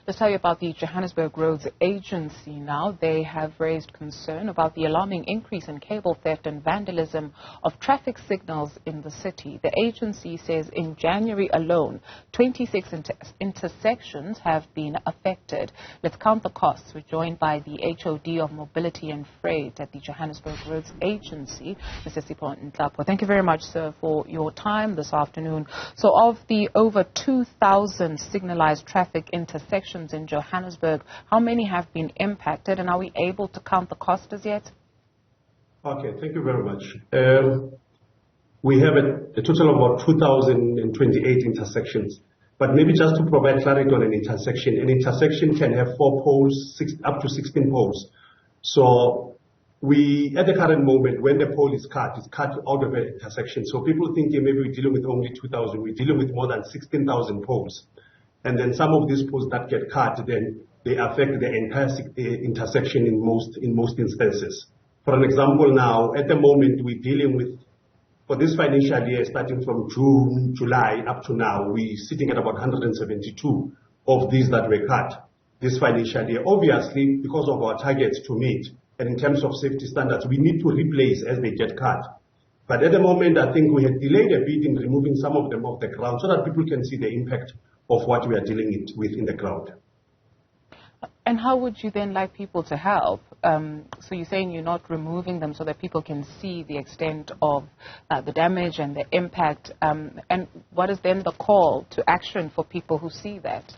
Let's tell you about the Johannesburg Roads Agency now. They have raised concern about the alarming increase in cable theft and vandalism of traffic signals in the city. The agency says in January alone, 26 intersections have been affected. Let's count the costs. We're joined by the HOD of Mobility and Freight at the Johannesburg Roads Agency, Mr. Sipho Nhlapo. Thank you very much, sir, for your time this afternoon. So of the over 2,000 signalized traffic intersections in Johannesburg, how many have been impacted, and are we able to count the cost as yet? Okay, thank you very much. We have a total of about 2,028 intersections. But maybe just to provide clarity on an intersection can have 4 poles, up to 16 poles. So we, at the current moment, when the pole is cut, it's cut out of an intersection. So people thinking maybe we're dealing with only 2,000, we're dealing with more than 16,000 poles. And then some of these poles that get cut, then they affect the entire intersection in most instances. For an example now, at the moment we're dealing with, for this financial year, starting from June, July, up to now, we're sitting at about 172 of these that were cut this financial year. Obviously, because of our targets to meet, and in terms of safety standards, we need to replace as they get cut. But at the moment, I think we had delayed a bit in removing some of them off the ground so that people can see the impact of what we are dealing with in the ground. And how would you then like people to help? So you're saying you're not removing them so that people can see the extent of the damage and the impact. And what is then the call to action for people who see that?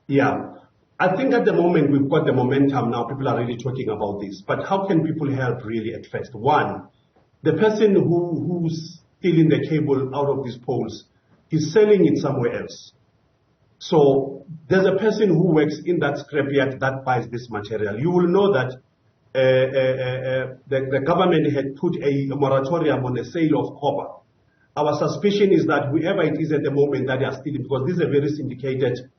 Yeah, I think at the moment we've got the momentum now. People are really talking about this. But how can people help really at first? One, the person who's stealing the cable out of these poles is selling it somewhere else. So there's a person who works in that scrapyard that buys this material. You will know that the government had put a moratorium on the sale of copper. Our suspicion is that whoever it is at the moment that they are stealing, because this is a very syndicated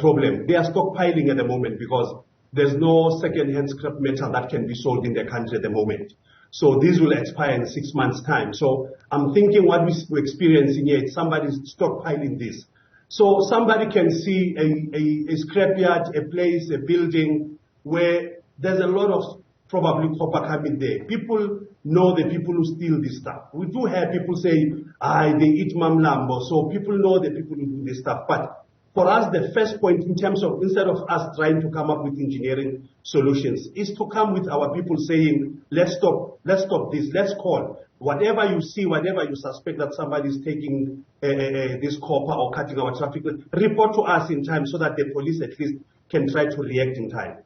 problem, they are stockpiling at the moment because there's no second-hand scrap metal that can be sold in the country at the moment. So these will expire in 6 months' time. So I'm thinking what we're experiencing here is somebody's stockpiling this. So somebody can see a scrapyard, a place, a building where there's a lot of probably copper coming there. People know the people who steal this stuff. We do have people say, they eat mamlambo. So people know the people who do this stuff. But for us, the first point in terms of, instead of us trying to come up with engineering solutions, is to come with our people saying, let's stop this, let's call. Whatever you see, whatever you suspect that somebody is taking this copper or cutting our traffic, report to us in time so that the police at least can try to react in time.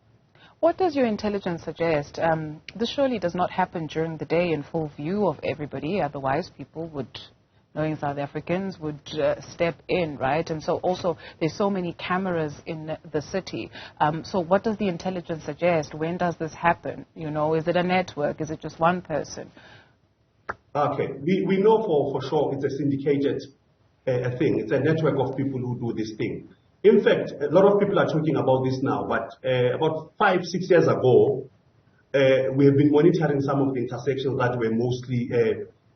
What does your intelligence suggest? This surely does not happen during the day in full view of everybody, otherwise people would, knowing South Africans, would step in, right? And so also there's so many cameras in the city. So what does the intelligence suggest? When does this happen? You know, is it a network? Is it just one person? Okay, we know for sure it's a syndicated thing. It's a network of people who do this thing. In fact, a lot of people are talking about this now, but about 5-6 years ago, we have been monitoring some of the intersections that were mostly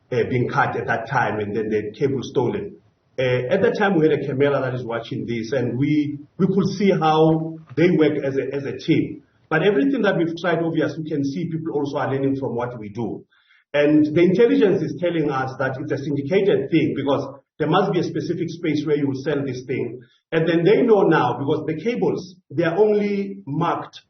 being cut at that time, and then the cable stolen. At that time, we had a camera that is watching this, and we could see how they work as a team. But everything that we've tried, obviously, we can see people also are learning from what we do. And the intelligence is telling us that it's a syndicated thing because there must be a specific space where you will sell this thing. And then they know now, because the cables, they are only marked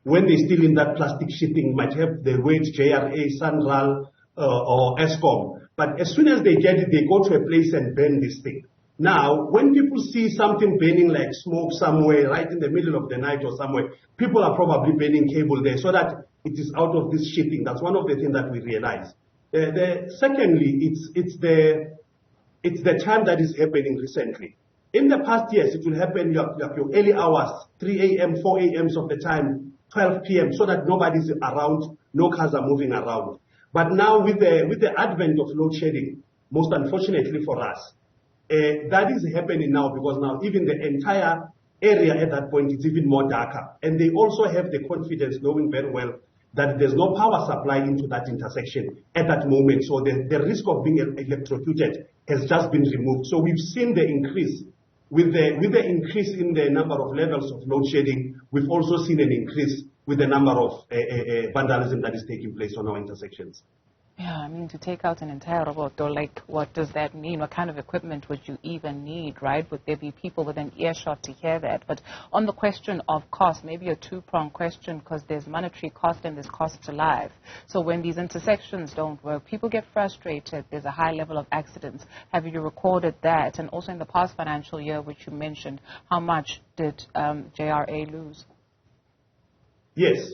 when they're still in that plastic shipping, might have the weight JRA, Sanral, or Eskom. But as soon as they get it, they go to a place and burn this thing. Now, when people see something burning like smoke somewhere, right in the middle of the night or somewhere, people are probably burning cable there so that it is out of this shipping. That's one of the things that we realize. Secondly, it's the time that is happening recently. In the past years, it will happen your early hours, 3 a.m., 4 a.m. of the time, 12 p.m., so that nobody's around, no cars are moving around. But now with the advent of load shedding, most unfortunately for us, that is happening now because now even the entire area at that point is even more darker. And they also have the confidence, knowing very well that there's no power supply into that intersection at that moment. So the risk of being electrocuted has just been removed. So we've seen the increase with the increase in the number of levels of load shedding, we've also seen an increase with the number of vandalism that is taking place on our intersections. Yeah, I mean, to take out an entire roboto, like, what does that mean? What kind of equipment would you even need, right? Would there be people within earshot to hear that? But on the question of cost, maybe a two-pronged question, because there's monetary cost and there's cost to life. So when these intersections don't work, people get frustrated. There's a high level of accidents. Have you recorded that? And also in the past financial year, which you mentioned, how much did JRA lose? Yes.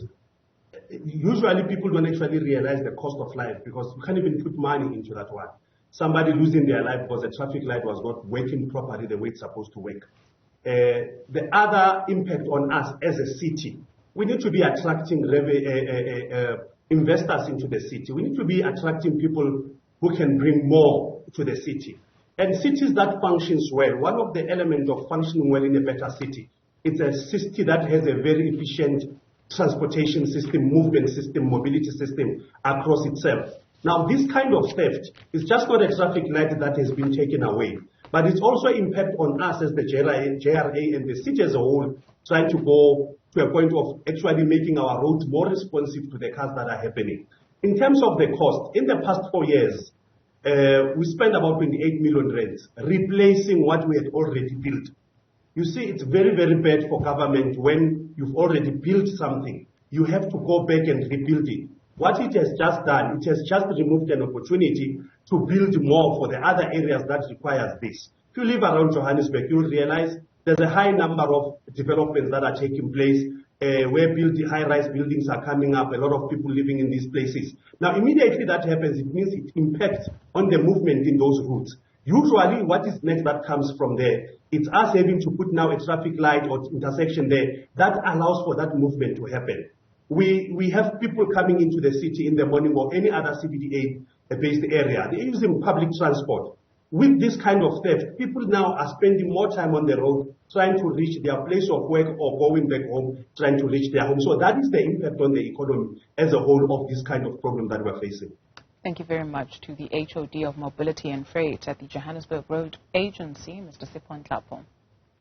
Usually people don't actually realize the cost of life because you can't even put money into that one. Somebody losing their life because the traffic light was not working properly the way it's supposed to work. The other impact on us as a city, we need to be attracting investors into the city. We need to be attracting people who can bring more to the city. And cities that functions well, one of the elements of functioning well in a better city, it's a city that has a very efficient transportation system, movement system, mobility system across itself. Now, this kind of theft is just not a traffic light that has been taken away, but it's also impact on us as the JRA and the city as a whole, trying to go to a point of actually making our roads more responsive to the cars that are happening. In terms of the cost, in the past 4 years, we spent about 28 million rands replacing what we had already built. You see, it's very, very bad for government when you've already built something. You have to go back and rebuild it. What it has just done, it has just removed an opportunity to build more for the other areas that requires this. If you live around Johannesburg, you'll realize there's a high number of developments that are taking place where high-rise buildings are coming up, a lot of people living in these places. Now, immediately that happens, it means it impacts on the movement in those routes. Usually, what is next that comes from there, it's us having to put now a traffic light or intersection there that allows for that movement to happen. We have people coming into the city in the morning or any other CBDA-based area. They're using public transport. With this kind of theft, people now are spending more time on the road trying to reach their place of work or going back home, trying to reach their home. So that is the impact on the economy as a whole of this kind of problem that we're facing. Thank you very much to the HOD of Mobility and Freight at the Johannesburg Roads Agency, Mr. Sipho Nhlapo.